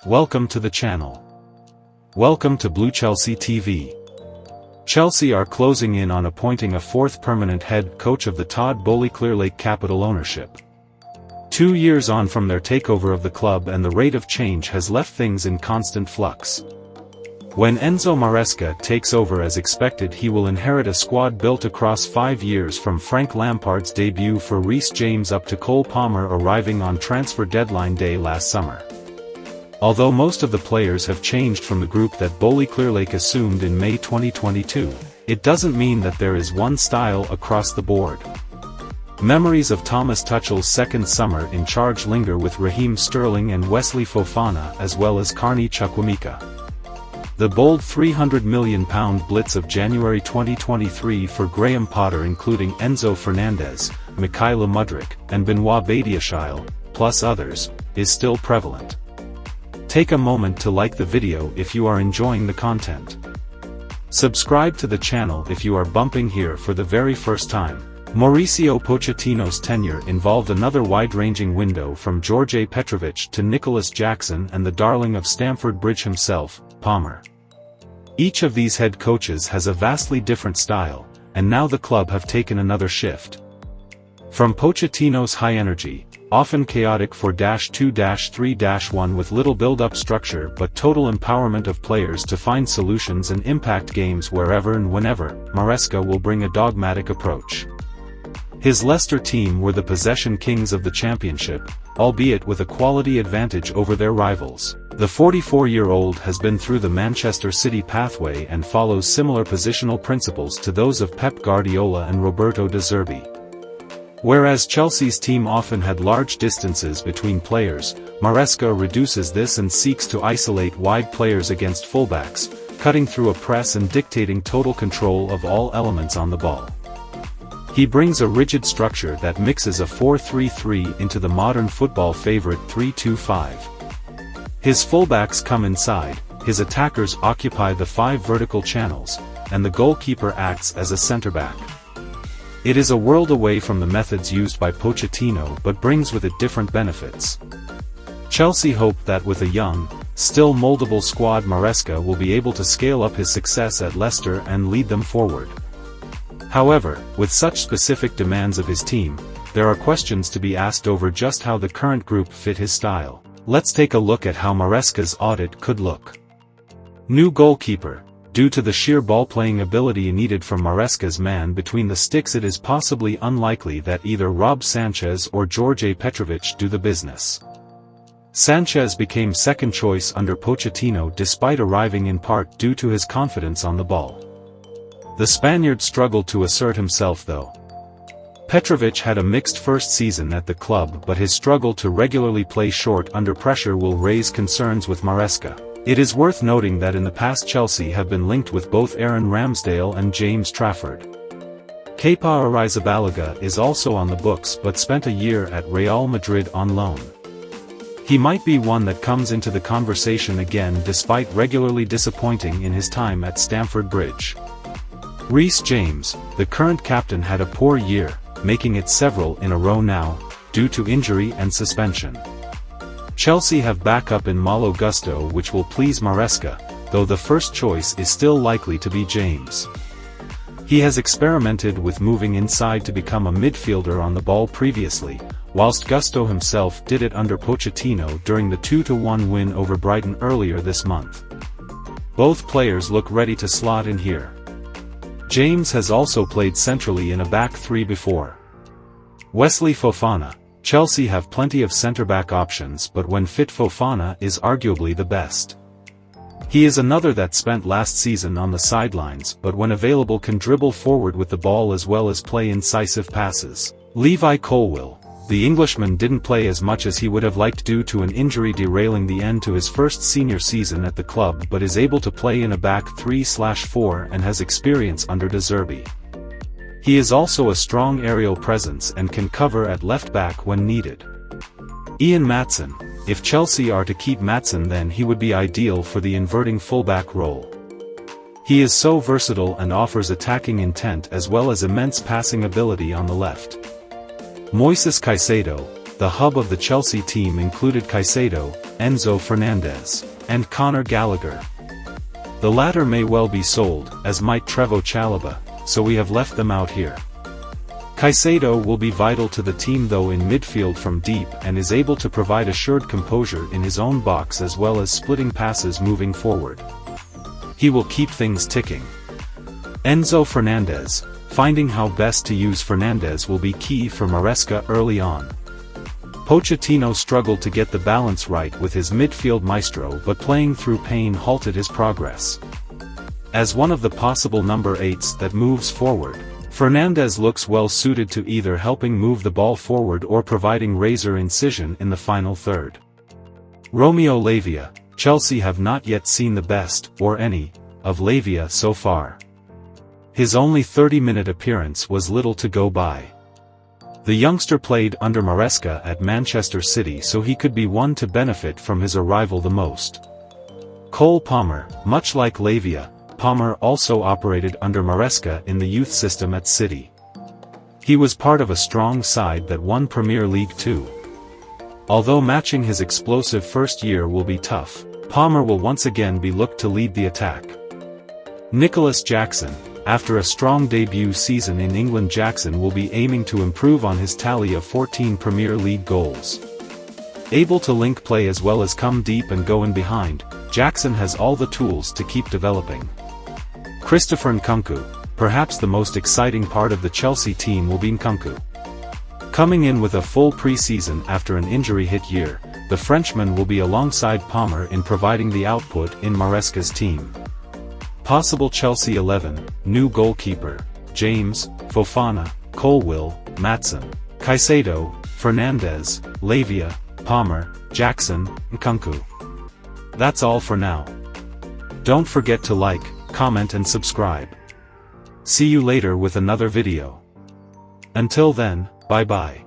Welcome to the channel. Welcome to Blue Chelsea TV. Chelsea are closing in on appointing a fourth permanent head coach of the Todd Boehly Clearlake Capital ownership. 2 years on from their takeover of the club, and the rate of change has left things in constant flux. When Enzo Maresca takes over as expected, he will inherit a squad built across 5 years, from Frank Lampard's debut for Reece James up to Cole Palmer arriving on transfer deadline day last summer. Although most of the players have changed from the group that Boehly Clearlake assumed in May 2022, it doesn't mean that there is one style across the board. Memories of Thomas Tuchel's second summer in charge linger, with Raheem Sterling and Wesley Fofana as well as Carney Chukwuemeka. The bold £300 million blitz of January 2023 for Graham Potter, including Enzo Fernandez, Mykhailo Mudryk, and Benoit Badiashile, plus others, is still prevalent. Take a moment to like the video if you are enjoying the content. Subscribe to the channel if you are bumping here for the very first time. Mauricio Pochettino's tenure involved another wide-ranging window, from George Petrovic to Nicholas Jackson and the darling of Stamford Bridge himself, Palmer. Each of these head coaches has a vastly different style, and now the club have taken another shift. From Pochettino's high energy, often chaotic 4-2-3-1 with little build-up structure but total empowerment of players to find solutions and impact games wherever and whenever, Maresca will bring a dogmatic approach. His Leicester team were the possession kings of the Championship, albeit with a quality advantage over their rivals. The 44-year-old has been through the Manchester City pathway and follows similar positional principles to those of Pep Guardiola and Roberto De Zerbi. Whereas Chelsea's team often had large distances between players, Maresca reduces this and seeks to isolate wide players against fullbacks, cutting through a press and dictating total control of all elements on the ball. He brings a rigid structure that mixes a 4-3-3 into the modern football favorite 3-2-5. His fullbacks come inside, his attackers occupy the 5 vertical channels, and the goalkeeper acts as a centre-back. It is a world away from the methods used by Pochettino, but brings with it different benefits. Chelsea hope that with a young, still moldable squad, Maresca will be able to scale up his success at Leicester and lead them forward. However, with such specific demands of his team, there are questions to be asked over just how the current group fit his style. Let's take a look at how Maresca's audit could look. New goalkeeper. Due to the sheer ball-playing ability needed from Maresca's man between the sticks, it is possibly unlikely that either Rob Sanchez or George Petrovic do the business. Sanchez became second choice under Pochettino despite arriving in part due to his confidence on the ball. The Spaniard struggled to assert himself though. Petrovic had a mixed first season at the club, but his struggle to regularly play short under pressure will raise concerns with Maresca. It is worth noting that in the past Chelsea have been linked with both Aaron Ramsdale and James Trafford. Kepa Arrizabalaga is also on the books but spent a year at Real Madrid on loan. He might be one that comes into the conversation again despite regularly disappointing in his time at Stamford Bridge. Reece James, the current captain, had a poor year, making it several in a row now, due to injury and suspension. Chelsea have backup in Malo Gusto, which will please Maresca, though the first choice is still likely to be James. He has experimented with moving inside to become a midfielder on the ball previously, whilst Gusto himself did it under Pochettino during the 2-1 win over Brighton earlier this month. Both players look ready to slot in here. James has also played centrally in a back three before. Wesley Fofana. Chelsea have plenty of centre-back options, but when fit Fofana is arguably the best. He is another that spent last season on the sidelines, but when available can dribble forward with the ball as well as play incisive passes. Levi Colwill. The Englishman didn't play as much as he would have liked due to an injury derailing the end to his first senior season at the club, but is able to play in a back 3/4 and has experience under De Zerbi. He is also a strong aerial presence and can cover at left-back when needed. Ian Maatsen. If Chelsea are to keep Maatsen, then he would be ideal for the inverting fullback role. He is so versatile and offers attacking intent as well as immense passing ability on the left. Moises Caicedo. The hub of the Chelsea team included Caicedo, Enzo Fernandez, and Conor Gallagher. The latter may well be sold, as might Trevoh Chalobah, so we have left them out here. Caicedo will be vital to the team though in midfield from deep and is able to provide assured composure in his own box as well as splitting passes moving forward. He will keep things ticking. Enzo Fernandez, finding how best to use Fernandez will be key for Maresca early on. Pochettino struggled to get the balance right with his midfield maestro, but playing through pain halted his progress. As one of the possible number 8s that moves forward, Fernandez looks well suited to either helping move the ball forward or providing razor incision in the final third. Romeo Lavia, Chelsea have not yet seen the best, or any, of Lavia so far. His only 30-minute appearance was little to go by. The youngster played under Maresca at Manchester City, so he could be one to benefit from his arrival the most. Cole Palmer, much like Lavia, Palmer also operated under Maresca in the youth system at City. He was part of a strong side that won Premier League too. Although matching his explosive first year will be tough, Palmer will once again be looked to lead the attack. Nicholas Jackson, after a strong debut season in England, Jackson will be aiming to improve on his tally of 14 Premier League goals. Able to link play as well as come deep and go in behind, Jackson has all the tools to keep developing. Christopher Nkunku, perhaps the most exciting part of the Chelsea team will be Nkunku. Coming in with a full pre-season after an injury-hit year, the Frenchman will be alongside Palmer in providing the output in Maresca's team. Possible Chelsea 11, new goalkeeper, James, Fofana, Colwill, Maatsen, Caicedo, Fernandez, Lavia, Palmer, Jackson, Nkunku. That's all for now. Don't forget to like, comment and subscribe. See you later with another video. Until then, bye bye.